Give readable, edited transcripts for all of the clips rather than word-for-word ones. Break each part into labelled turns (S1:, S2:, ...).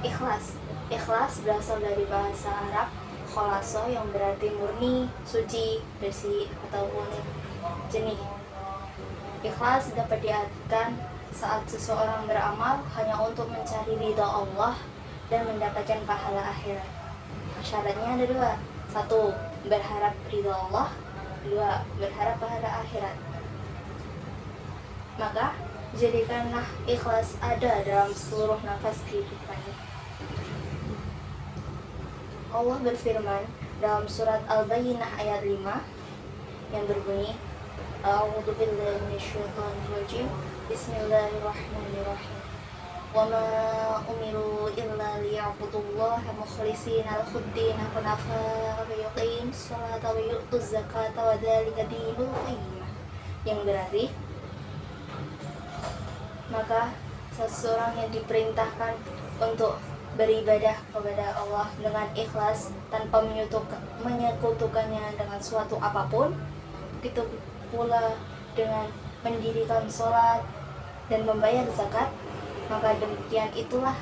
S1: Ikhlas. Ikhlas berasal dari bahasa Arab kholaso yang berarti murni, suci, bersih, ataupun jernih. Ikhlas dapat diartikan saat seseorang beramal hanya untuk mencari ridha Allah dan mendapatkan pahala akhirat. Syaratnya ada dua. Satu, berharap ridha Allah. Dua, berharap pahala akhirat. Maka jadikanlah ikhlas ada dalam seluruh nafas kehidupannya. Allah berfirman dalam surat Al-Bayyinah ayat 5 yang berbunyi, A'udzu billahi minasyaitonir rajim. Bismillahirrahmanirrahim. Wa ma umiru illa liya'budullaha mukhlishina lahu-d-din hunafa wa yuqimus salata wa yu'tuz zakata wa dzalika dinul qayyimah. Yang berarti maka seseorang yang diperintahkan untuk beribadah kepada Allah dengan ikhlas tanpa menyekutukannya dengan suatu apapun, begitu pula dengan mendirikan sholat dan membayar zakat, maka demikian itulah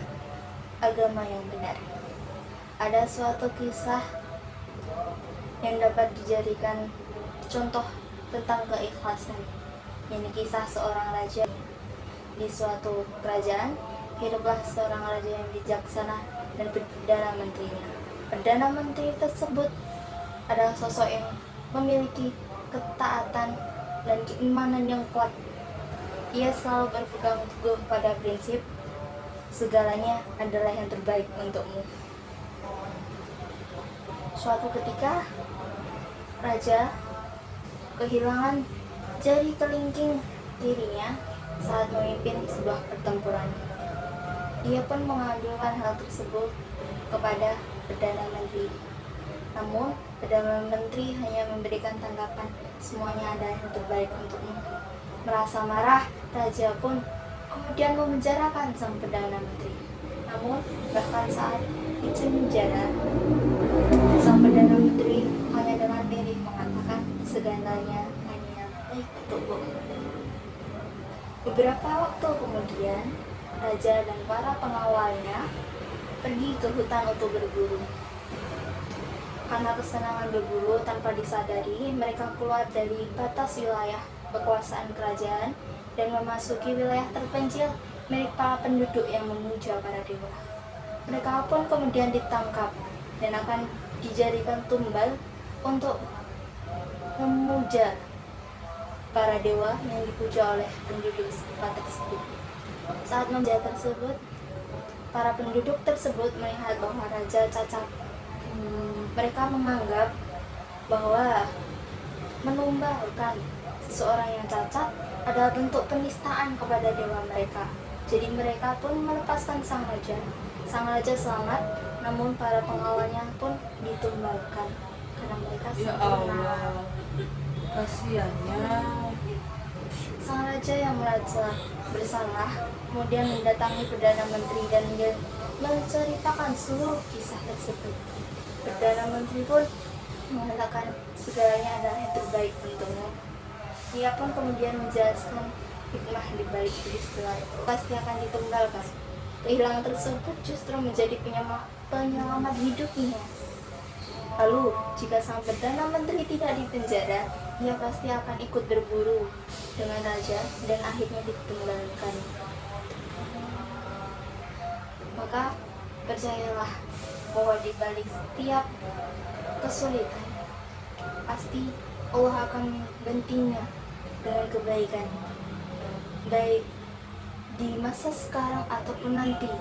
S1: agama yang benar. Ada suatu kisah yang dapat dijadikan contoh tentang keikhlasan, yakni kisah seorang raja. Di suatu kerajaan hiduplah seorang raja yang bijaksana dan perdana menterinya. Perdana menteri tersebut adalah sosok yang memiliki ketaatan dan keimanan yang kuat. Ia selalu berpegang teguh pada prinsip segalanya adalah yang terbaik untukmu. Suatu ketika raja kehilangan jari kelingking kirinya saat memimpin sebuah pertempuran. Ia pun mengadukan hal tersebut kepada Perdana Menteri. Namun, Perdana Menteri hanya memberikan tanggapan, semuanya adalah yang terbaik untukmu. Merasa marah, raja pun kemudian memenjarakan sang Perdana Menteri. Namun, bahkan saat di penjara, sang Perdana Menteri hanya dengan diri mengatakan segalanya hanya baik untukmu. Beberapa waktu kemudian, raja dan para pengawalnya pergi ke hutan untuk berburu. Karena kesenangan berburu tanpa disadari, mereka keluar dari batas wilayah kekuasaan kerajaan dan memasuki wilayah terpencil milik para penduduk yang memuja para dewa. Mereka pun kemudian ditangkap dan akan dijadikan tumbal untuk memuja para dewa yang dipuja oleh penduduk setempat tersebut. Saat memuja tersebut, para penduduk tersebut melihat bahwa raja cacat. Mereka menganggap bahwa menumbalkan seseorang yang cacat adalah bentuk penistaan kepada dewa mereka. Jadi mereka pun melepaskan sang raja. Sang raja selamat, namun para pengawalnya pun ditumbalkan karena mereka sempurna.
S2: Kasiannya.
S1: Sang raja yang merasa bersalah kemudian mendatangi Perdana Menteri dan menceritakan seluruh kisah tersebut. Perdana Menteri pun mengatakan segalanya adalah yang terbaik untukmu. Ia pun kemudian menjelaskan hikmah di balik peristiwa itu. Pasti akan ditunggalkan. Kehilangan tersebut justru menjadi penyelamat hidupnya. Lalu, jika sang Perdana Menteri tidak dipenjara, ia pasti akan ikut berburu dengan raja dan akhirnya ditunggalkan. Maka percayalah bahwa di balik setiap kesulitan pasti Allah akan menggantinya dengan kebaikan, baik di masa sekarang ataupun nanti.